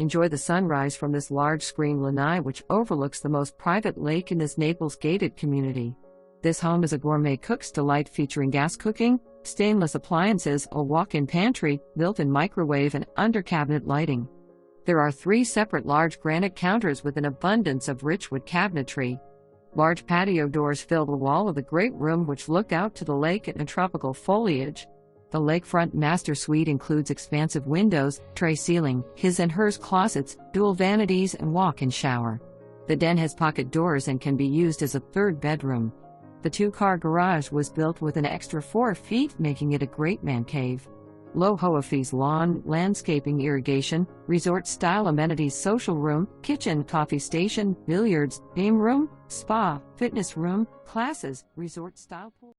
Enjoy the sunrise from this large-screen lanai which overlooks the most private lake in this Naples gated community. This home is a gourmet cook's delight featuring gas cooking, stainless appliances, a walk-in pantry, built-in microwave and under-cabinet lighting. There are 3 separate large granite counters with an abundance of rich wood cabinetry. Large patio doors fill the wall of the great room which look out to the lake and tropical foliage. The lakefront master suite includes expansive windows, tray ceiling, his and hers closets, dual vanities and walk-in shower. The den has pocket doors and can be used as a 3rd bedroom. The 2-car garage was built with an extra 4 feet, making it a great man cave. Low HOA fees, lawn, landscaping, irrigation, resort-style amenities, social room, kitchen, coffee station, billiards, game room, spa, fitness room, classes, resort-style pool.